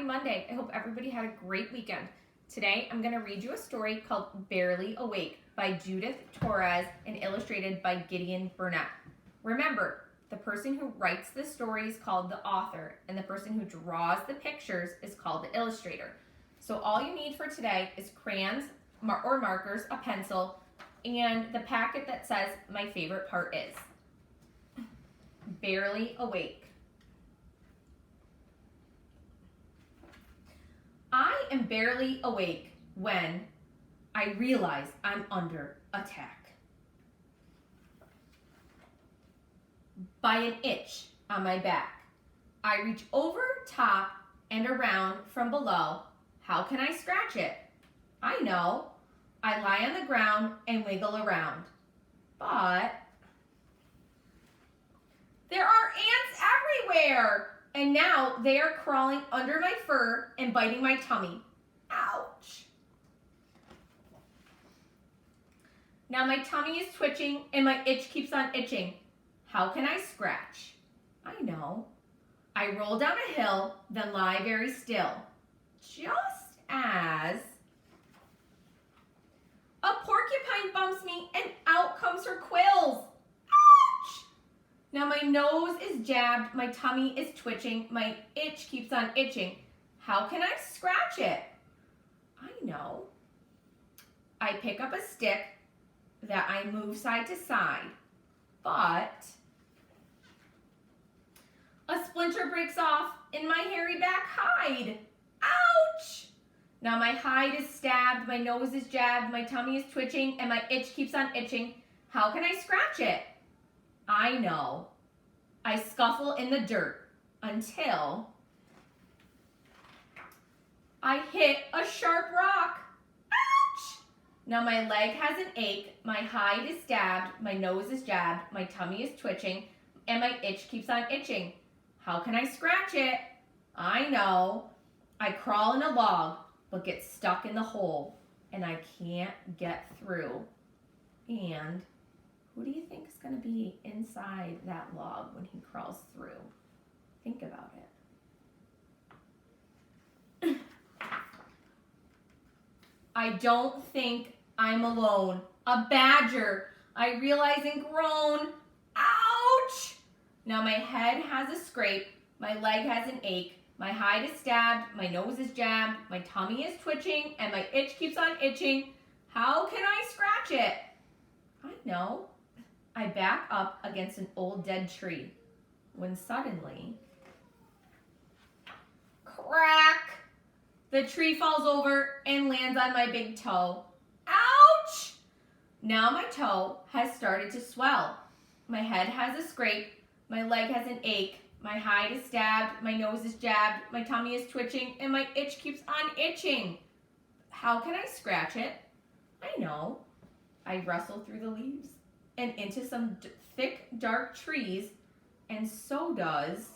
happy Monday. I hope everybody had a great weekend. Today, I'm going to read you a story called Barely Awake by Judith Torres and illustrated by Gideon Burnett. Remember, the person who writes the story is called the author, and the person who draws the pictures is called the illustrator. So all you need for today is crayons or markers, a pencil, and the packet that says my favorite part is. Barely awake. I am barely awake when I realize I'm under attack by an itch on my back. I reach over, top, and around from below. How can I scratch it? I know. I lie on the ground and wiggle around. But there are ants everywhere, and now they are crawling under my fur and biting my tummy. Ouch. Now my tummy is twitching and my itch keeps on itching. How can I scratch? I know. I roll down a hill, then lie very still. Just as a porcupine bumps me and out comes her quills. Ouch! Now my nose is jabbed, my tummy is twitching, my itch keeps on itching. How can I scratch it? I know. I pick up a stick that I move side to side, but a splinter breaks off in my hairy back hide. Ouch! Now my hide is stabbed, my nose is jabbed, my tummy is twitching, and my itch keeps on itching. How can I scratch it? I know. I scuffle in the dirt until I hit a sharp rock. Ouch! Now my leg has an ache, my hide is stabbed, my nose is jabbed, my tummy is twitching, and my itch keeps on itching. How can I scratch it? I know. I crawl in a log, but get stuck in the hole, and I can't get through. And who do you think is going to be inside that log when he crawls through? Think about it. I don't think I'm alone. A badger. I realize and groan. Ouch! Now my head has a scrape, my leg has an ache, my hide is stabbed, my nose is jabbed, my tummy is twitching, and my itch keeps on itching. How can I scratch it? I know. I back up against an old dead tree when suddenly, crack! The tree falls over and lands on my big toe. Ouch! Now my toe has started to swell. My head has a scrape, my leg has an ache, my hide is stabbed, my nose is jabbed, my tummy is twitching, and my itch keeps on itching. How can I scratch it? I know. I rustle through the leaves and into some thick, dark trees, and so does,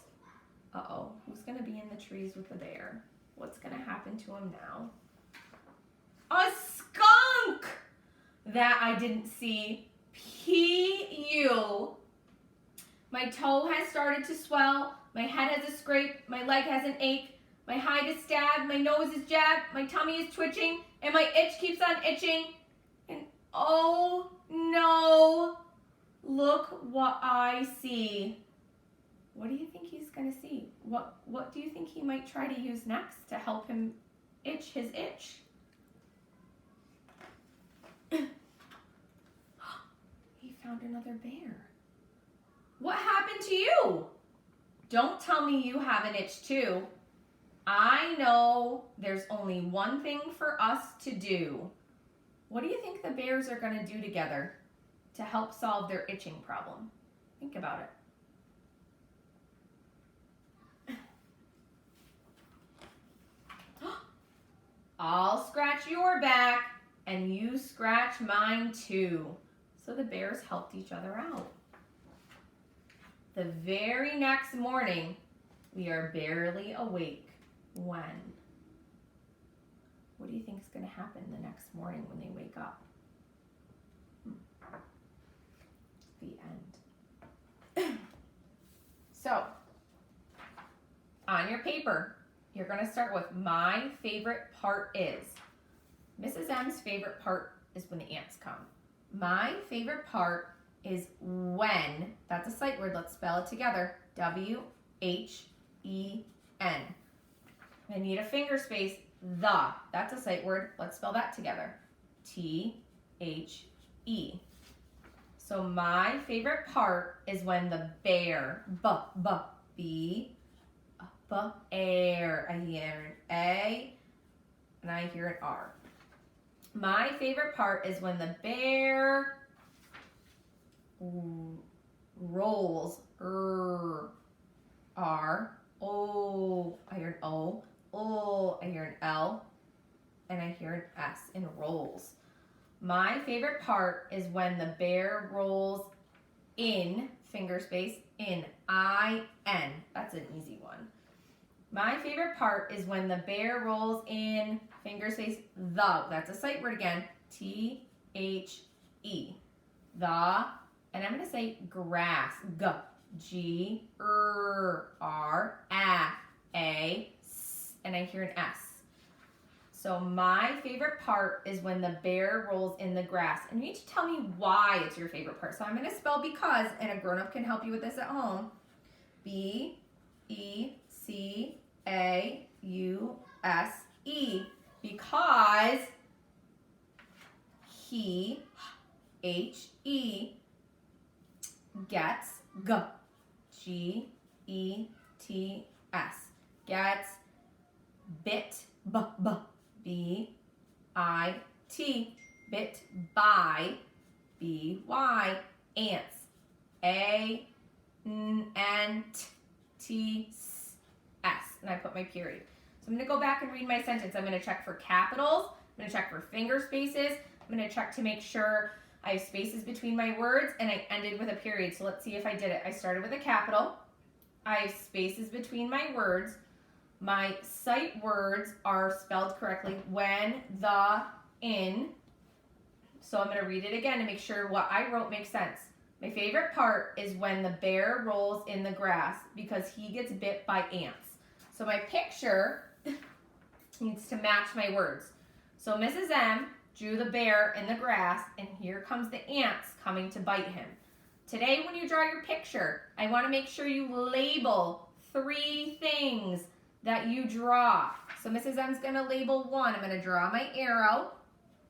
who's going to be in the trees with the bear? What's going to happen to him now? A skunk! That I didn't see. P.U. My toe has started to swell, my head has a scrape, my leg has an ache, my hide is stabbed, my nose is jabbed, my tummy is twitching, and my itch keeps on itching. And oh no, look what I see. What do you think he's going to see? What do you think he might try to use next to help him itch his itch? He found another bear. What happened to you? Don't tell me you have an itch too. I know there's only one thing for us to do. What do you think the bears are going to do together to help solve their itching problem? Think about it. I'll scratch your back and you scratch mine too. So the bears helped each other out. The very next morning, we are barely awake when? What do you think is going to happen the next morning when they wake up? The end. So, on your paper, you're going to start with my favorite part is. Mrs. M's favorite part is when the ants come. My favorite part is when, that's a sight word, let's spell it together, W-H-E-N. I need a finger space, the, that's a sight word, let's spell that together, T-H-E. So my favorite part is when the bear, air, I hear an A and I hear an R. My favorite part is when the bear rolls, R, O, I hear an O, I hear an L, and I hear an S in rolls. My favorite part is when the bear rolls in, finger space, in, I-N. That's an easy one. My favorite part is when the bear rolls in, finger space, the. That's a sight word again, T-H-E. The, and I'm going to say grass, G, G-R-A, S, and I hear an S. So my favorite part is when the bear rolls in the grass. And you need to tell me why it's your favorite part. So I'm going to spell because, and a grown-up can help you with this at home. B-E-C-A-U-S-E. Because he, H-E, gets G, G-E-T-S. Gets bit, B-I-T, bit by, B-Y, ants, A-N-T-S, and I put my period. So I'm going to go back and read my sentence. I'm going to check for capitals, I'm going to check for finger spaces, I'm going to check to make sure I have spaces between my words, and I ended with a period. So let's see if I did it. I started with a capital, I have spaces between my words, my sight words are spelled correctly, when, the, in. So I'm going to read it again to make sure what I wrote makes sense. My favorite part is when the bear rolls in the grass because he gets bit by ants. So my picture needs to match my words. So Mrs. M drew the bear in the grass, and here comes the ants coming to bite him. Today when you draw your picture, I want to make sure you label 3 things that you draw. So Mrs. M's going to label 1. I'm going to draw my arrow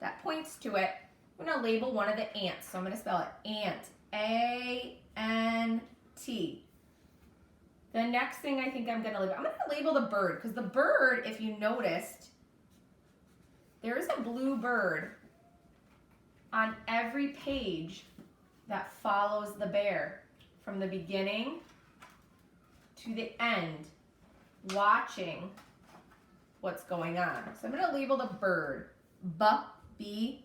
that points to it. I'm going to label one of the ants. So I'm going to spell it ant, A-N-T. The next thing I think I'm going to label the bird, because the bird, if you noticed, there is a blue bird on every page that follows the bear from the beginning to the end, watching what's going on. So I'm going to label the bird, B-I-R-R-D.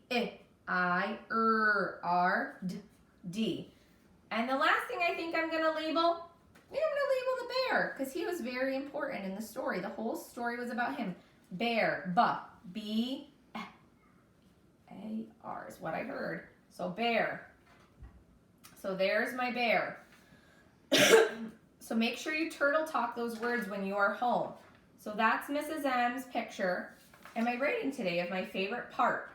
And the last thing I think I'm going to label, I'm going to label the bear, because he was very important in the story. The whole story was about him. Bear, B-A-R is what I heard. So bear. So there's my bear. So make sure you turtle talk those words when you are home. So that's Mrs. M's picture and my writing today of my favorite part.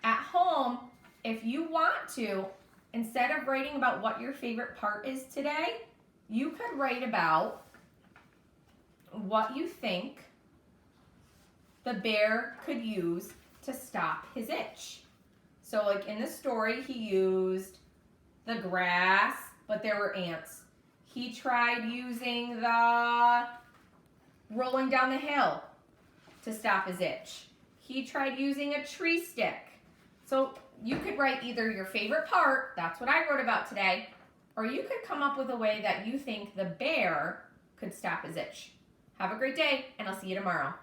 At home, if you want to, instead of writing about what your favorite part is today, you could write about what you think the bear could use to stop his itch. So like in the story, he used the grass, but there were ants. He tried using the rolling down the hill to stop his itch. He tried using a tree stick. So you could write either your favorite part, that's what I wrote about today, or you could come up with a way that you think the bear could stop his itch. Have a great day, and I'll see you tomorrow.